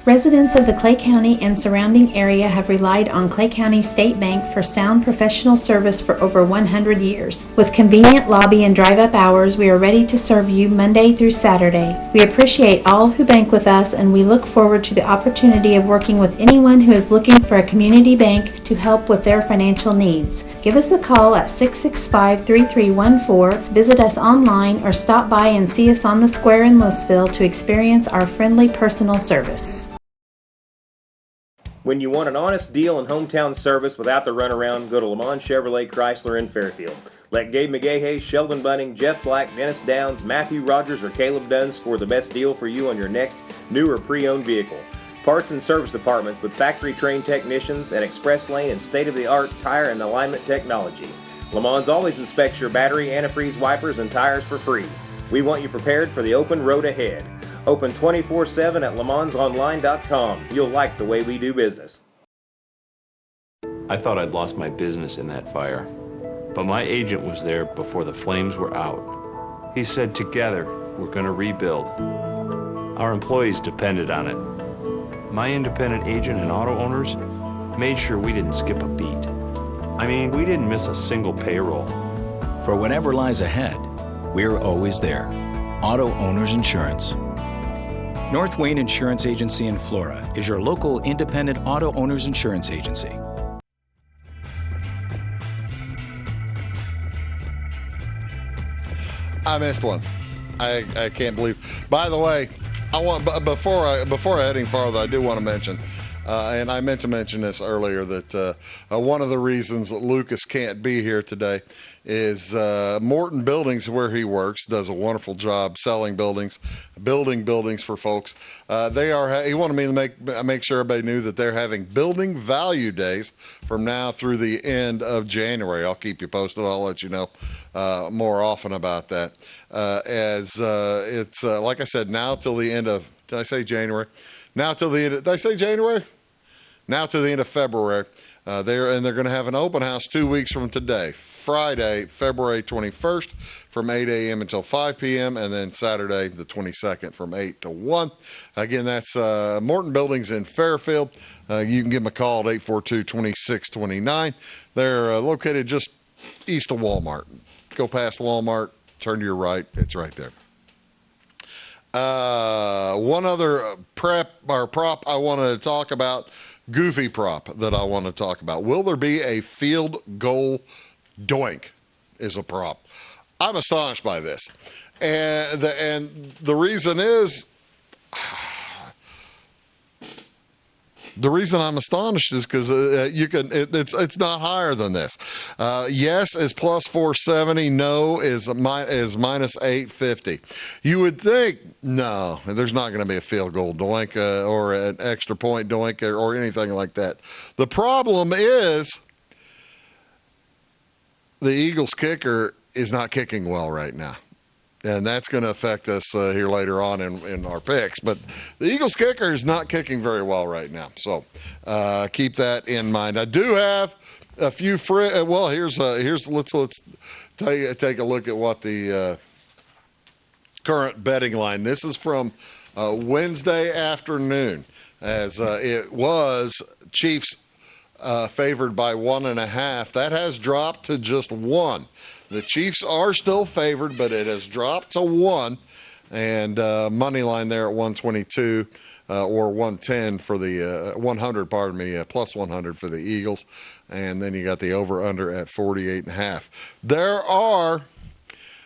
Residents of the Clay County and surrounding area have relied on Clay County State Bank for sound professional service for over 100 years. With convenient lobby and drive-up hours, we are ready to serve you Monday through Saturday. We appreciate all who bank with us, and we look forward to the opportunity of working with anyone who is looking for a community bank to help with their financial needs. Give us a call at 665-3314, visit us online, or stop by and see us on the square in Louisville to experience our friendly personal service. When you want an honest deal and hometown service without the runaround, go to Lamont Chevrolet Chrysler in Fairfield. Let Gabe McGahey, Sheldon Bunning, Jeff Black, Dennis Downs, Matthew Rogers, or Caleb Dunn score the best deal for you on your next new or pre-owned vehicle. Parts and service departments with factory-trained technicians and express lane and state-of-the-art tire and alignment technology. Lamont's always inspects your battery, antifreeze, wipers, and tires for free. We want you prepared for the open road ahead. Open 24/7 at LaMonsOnline.com. You'll like the way we do business. I thought I'd lost my business in that fire, but my agent was there before the flames were out. He said, together, we're going to rebuild. Our employees depended on it. My independent agent and auto owners made sure we didn't skip a beat. I mean, we didn't miss a single payroll. For whatever lies ahead, we're always there. Auto Owners Insurance. North Wayne Insurance Agency in Flora is your local independent auto owners insurance agency. I missed one. I can't believe. By the way, before heading farther, I do want to mention, and I meant to mention this earlier, that one of the reasons that Lucas can't be here today is Morton Buildings, where he works, does a wonderful job selling buildings, building buildings for folks. He wanted me to make sure everybody knew that they're having building value days from now through the end of January. I'll keep you posted. I'll let you know more often about that. It's like I said, now till the end of, did I say January? Now till the end of, did I say January? now to the end of February. They're going to have an open house 2 weeks from today, Friday, February 21st from 8 a.m. until 5 p.m., and then Saturday, the 22nd from 8 to 1. Again, that's Morton Buildings in Fairfield. You can give them a call at 842-2629. They're located just east of Walmart. Go past Walmart, turn to your right. It's right there. One other prop I wanted to talk about, goofy prop that I want to talk about. Will there be a field goal doink is a prop. I'm astonished by this. And the reason is, the reason I'm astonished is because it's not higher than this. Yes is plus 470. No is minus 850. You would think, no, there's not going to be a field goal doink or an extra point doink or anything like that. The problem is the Eagles kicker is not kicking well right now. And that's going to affect us here later on in our picks. But the Eagles kicker is not kicking very well right now. So keep that in mind. I do have a few let's take a look at what the current betting line. This is from Wednesday afternoon, as it was Chiefs favored by 1.5. That has dropped to just 1. The Chiefs are still favored, but it has dropped to 1. And money line there at 122 or 110 for the 100, pardon me, plus 100 for the Eagles. And then you got the over-under at 48.5. There are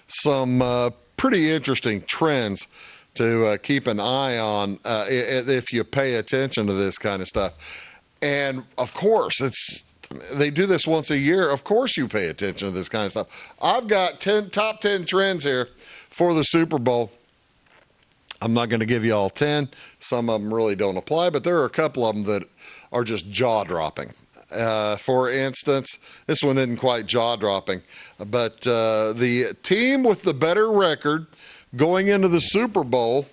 some pretty interesting trends to keep an eye on if you pay attention to this kind of stuff. And, of course, they do this once a year. Of course you pay attention to this kind of stuff. I've got top 10 trends here for the Super Bowl. I'm not going to give you all 10. Some of them really don't apply, but there are a couple of them that are just jaw-dropping. For instance, this one isn't quite jaw-dropping, but the team with the better record going into the Super Bowl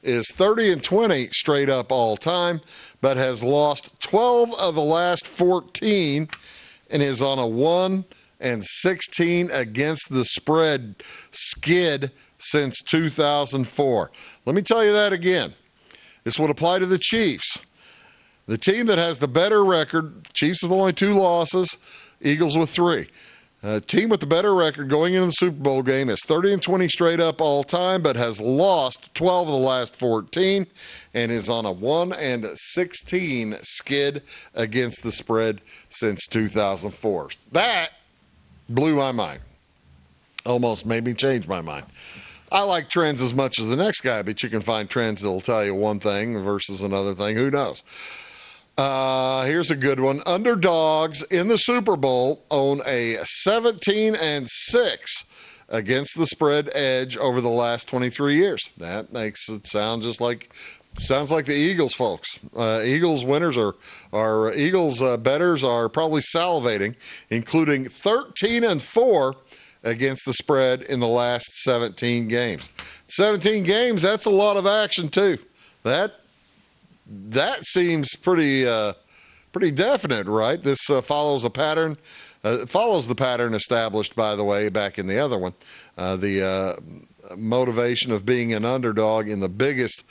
is 30-20 straight up all time, but has lost 12 of the last 14 and is on a 1-16 against the spread skid since 2004. Let me tell you that again. This would apply to the Chiefs. The team that has the better record, Chiefs with only 2 losses, Eagles with 3. Team with the better record going into the Super Bowl game is 30-20 straight up all time, but has lost 12 of the last 14 and is on a 1-16 skid against the spread since 2004. That blew my mind. Almost made me change my mind. I like trends as much as the next guy, but you can find trends that'll tell you one thing versus another thing. Who knows? Here's a good one. Underdogs in the Super Bowl own a 17-6 against the spread edge over the last 23 years. That makes it sound sounds like the Eagles folks. Eagles winners are Eagles bettors are probably salivating, including 13-4 against the spread in the last 17 games. 17 games, that's a lot of action too. That seems pretty definite, right? This follows a pattern. Follows the pattern established, by the way, back in the other one. The motivation of being an underdog in the biggest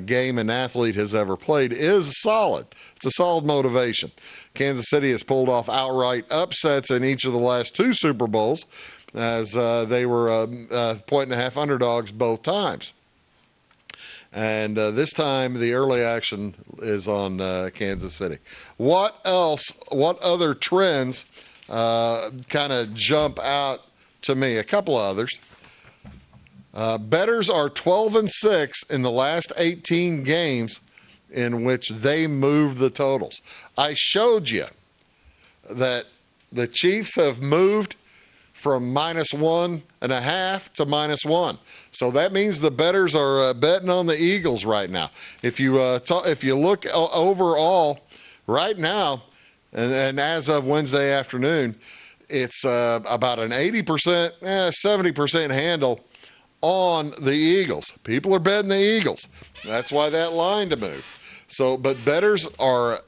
game an athlete has ever played is solid. It's a solid motivation. Kansas City has pulled off outright upsets in each of the last 2 Super Bowls, as they were 1.5 underdogs both times. And this time, the early action is on Kansas City. What else? What other trends kind of jump out to me? A couple of others. Bettors are 12-6 in the last 18 games in which they move the totals. I showed you that the Chiefs have moved from -1.5 to -1. So that means the bettors are betting on the Eagles right now. If you look overall right now, and as of Wednesday afternoon, it's about an 80%, 70% handle on the Eagles. People are betting the Eagles. That's why that line to move. So, but bettors are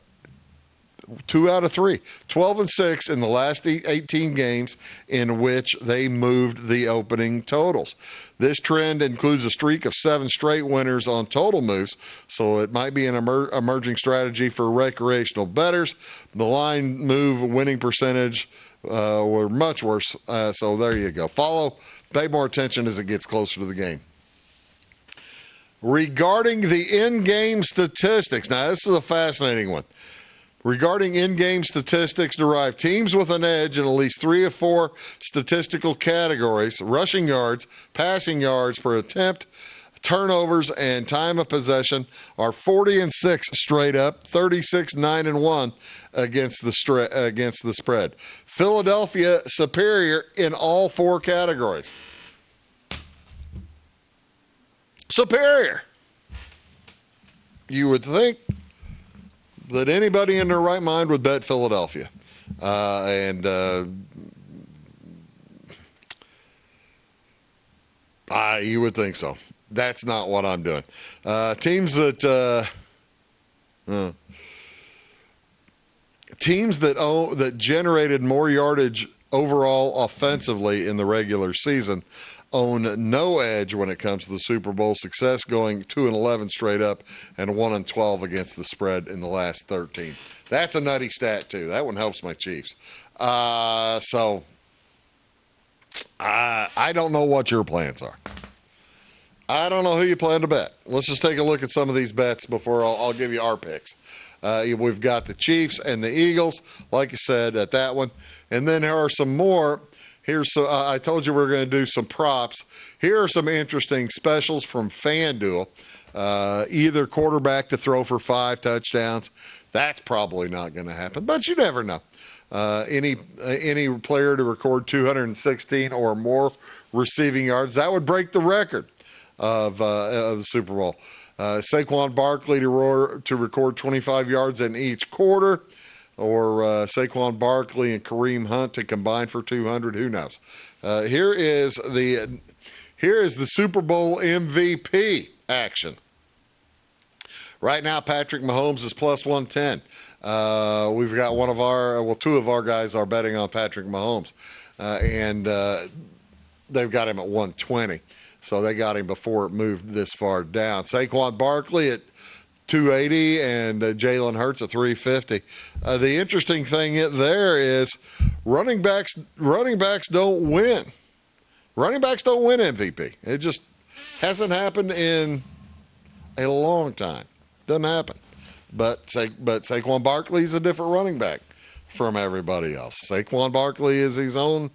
2 out of 3, 12-6 in the last 18 games in which they moved the opening totals. This trend includes a streak of 7 straight winners on total moves, so it might be an emerging strategy for recreational bettors. The line move winning percentage were much worse, so there you go. Pay more attention as it gets closer to the game. Regarding the in-game statistics, now this is a fascinating one. Regarding in-game statistics derived, teams with an edge in at least 3 of 4 statistical categories, rushing yards, passing yards per attempt, turnovers, and time of possession, are 40-6 straight up, 36-9-1 against the spread. Philadelphia superior in all 4 categories. Superior. You would think that anybody in their right mind would bet Philadelphia. You would think so. That's not what I'm doing. Teams that generated more yardage overall offensively in the regular season own no edge when it comes to the Super Bowl success, going 2-11 straight up and 1-12 against the spread in the last 13. That's a nutty stat too. That one helps my Chiefs. I don't know what your plans are. I don't know who you plan to bet. Let's just take a look at some of these bets before I'll give you our picks. We've got the Chiefs and the Eagles, like I said, at that one. And then there are some more. I told you we were going to do some props. Here are some interesting specials from FanDuel. Either quarterback to throw for 5 touchdowns. That's probably not going to happen, but you never know. Any player to record 216 or more receiving yards, that would break the record of the Super Bowl. Saquon Barkley to record 25 yards in each quarter, or Saquon Barkley and Kareem Hunt to combine for 200. Who knows? Here is the Super Bowl MVP action. Right now, Patrick Mahomes is plus 110. We've got two of our guys are betting on Patrick Mahomes, and they've got him at 120. So they got him before it moved this far down. Saquon Barkley at 280 and Jalen Hurts at 350. The interesting thing there is running backs don't win. Running backs don't win MVP. It just hasn't happened in a long time. Doesn't happen. But Saquon Barkley is a different running back from everybody else. Saquon Barkley is his own.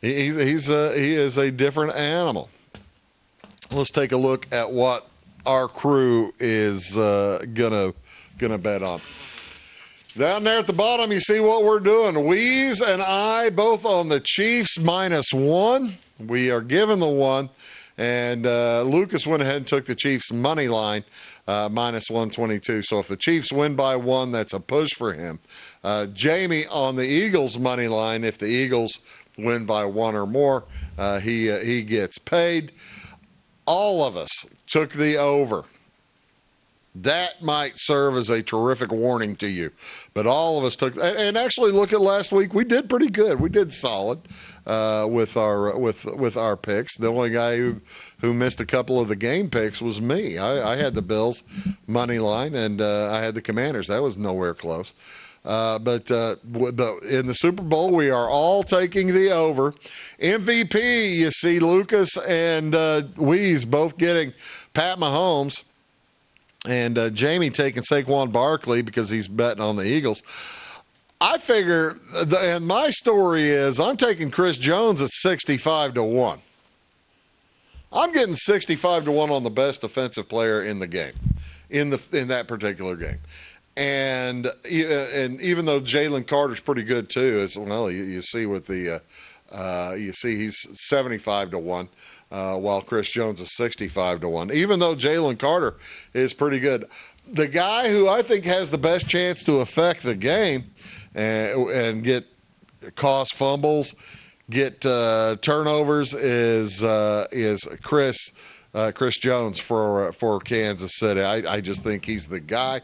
He is a different animal. Let's take a look at what our crew is gonna bet on. Down there at the bottom, you see what we're doing. Weeze and I both on the Chiefs -1. We are given the 1. And Lucas went ahead and took the Chiefs money line, -122. So if the Chiefs win by 1, that's a push for him. Jamie on the Eagles money line, if the Eagles win by 1 or more, he gets paid. All of us took the over. That might serve as a terrific warning to you. But all of us took, and actually look at last week, we did pretty good. We did solid with our picks. The only guy who missed a couple of the game picks was me. I had the Bills money line, and I had the Commanders. That was nowhere close. But in the Super Bowl, we are all taking the over. MVP, you see Lucas and Weeze both getting Pat Mahomes, and Jamie taking Saquon Barkley because he's betting on the Eagles. I figure, and my story is, I'm taking Chris Jones at 65-1. I'm getting 65-1 on the best defensive player in the game, in that particular game. And even though Jalen Carter's pretty good too, as well, you see with the he's 75-1, while Chris Jones is 65-1. Even though Jalen Carter is pretty good, the guy who I think has the best chance to affect the game and get cost fumbles, get turnovers is Chris Jones for Kansas City. I just think he's the guy.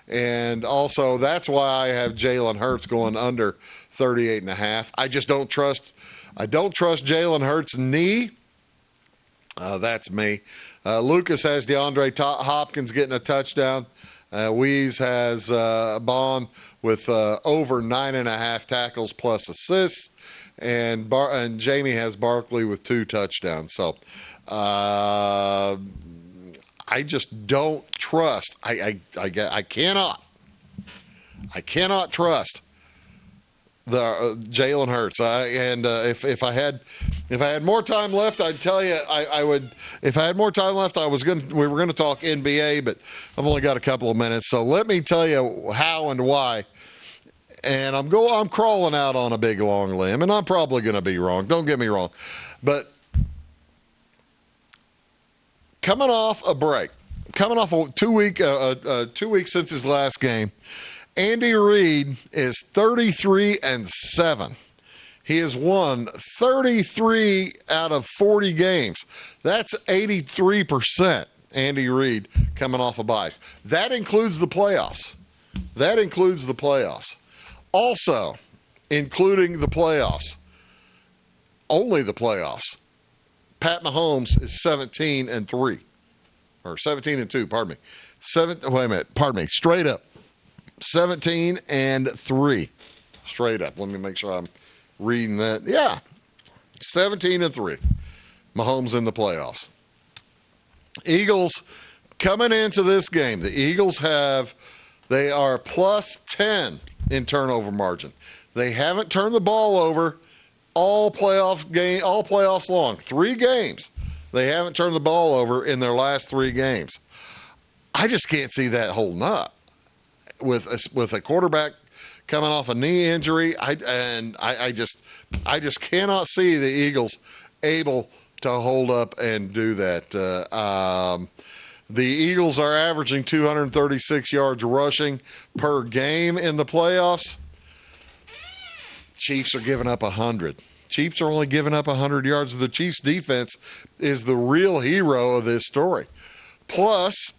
And also, that's why I have Jalen Hurts going under 38.5. I just don't trust. I don't trust Jalen Hurts' knee. That's me. Lucas has DeAndre Hopkins getting a touchdown. Weeze has Bond with over 9.5 tackles plus assists. And Jamie has Barkley with 2 touchdowns. So I just don't trust. I cannot trust the Jalen Hurts. If I had more time left, I'd tell you I would. If I had more time left, we were gonna talk NBA, but I've only got a couple of minutes. So let me tell you how and why. And I'm crawling out on a big long limb, and I'm probably going to be wrong. Don't get me wrong, but coming off a break, coming off a 2 weeks since his last game, Andy Reid is 33-7. He has won 33 out of 40 games. That's 83%. Andy Reid coming off of buys. That includes the playoffs. Also, including the playoffs, only the playoffs, Pat Mahomes is 17-3, or 17-2. Pardon me. Straight up, 17-3. Straight up. Let me make sure I'm reading that. Yeah, 17-3. Mahomes in the playoffs. Eagles coming into this game. The Eagles they are plus 10 in turnover margin. They haven't turned the ball over all playoffs long. 3 games. They haven't turned the ball over in their last 3 games. I just can't see that holding up with a quarterback coming off a knee injury. I just cannot see the Eagles able to hold up and do that. The Eagles are averaging 236 yards rushing per game in the playoffs. Chiefs are giving up 100. Chiefs are only giving up 100 yards. The Chiefs' defense is the real hero of this story. Plus,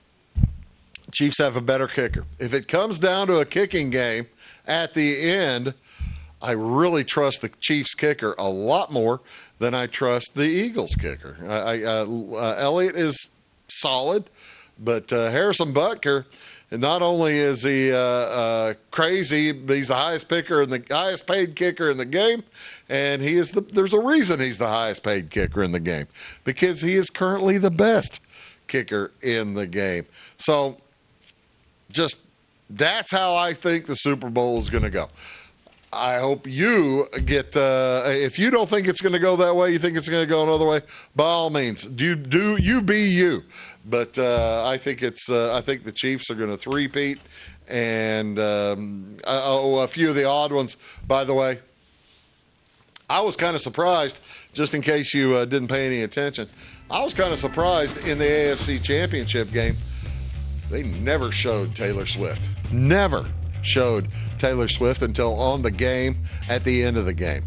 Chiefs have a better kicker. If it comes down to a kicking game at the end, I really trust the Chiefs' kicker a lot more than I trust the Eagles' kicker. Elliott is solid, but Harrison Butker, not only is he crazy, but he's the highest paid kicker in the game, and there's a reason he's the highest paid kicker in the game, because he is currently the best kicker in the game. So that's how I think the Super Bowl is going to go. I hope you get. If you don't think it's going to go that way, you think it's going to go another way. By all means, do you be you. But I think the Chiefs are going to three-peat, and a few of the odd ones. By the way, I was kind of surprised. Just in case you didn't pay any attention, I was kind of surprised in the AFC Championship game. They never showed Taylor Swift. Never showed Taylor Swift until on the game at the end of the game.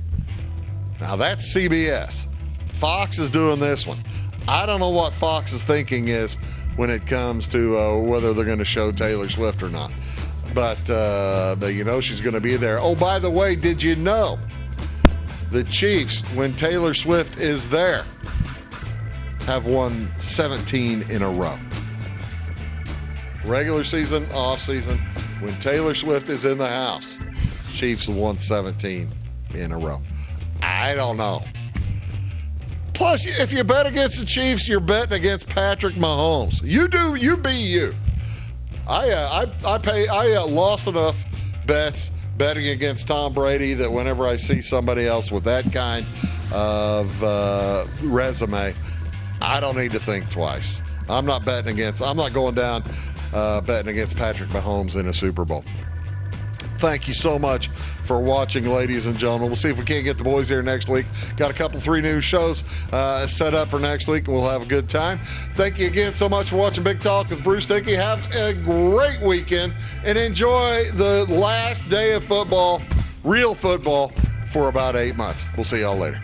Now that's CBS. Fox is doing this one. I don't know what Fox's thinking is when it comes to whether they're going to show Taylor Swift or not. But you know she's going to be there. Oh, by the way, did you know the Chiefs, when Taylor Swift is there, have won 17 in a row? Regular season, off season, when Taylor Swift is in the house, Chiefs have won 17 in a row. I don't know. Plus, if you bet against the Chiefs, you're betting against Patrick Mahomes. You be you. I lost enough bets betting against Tom Brady that whenever I see somebody else with that kind of resume, I don't need to think twice. I'm not going down betting against Patrick Mahomes in a Super Bowl. Thank you so much for watching, ladies and gentlemen. We'll see if we can't get the boys here next week. Got a 3 new shows set up for next week, and we'll have a good time. Thank you again so much for watching Big Talk with Bruce Dickey. Have a great weekend, and enjoy the last day of football, real football, for about 8 months. We'll see y'all later.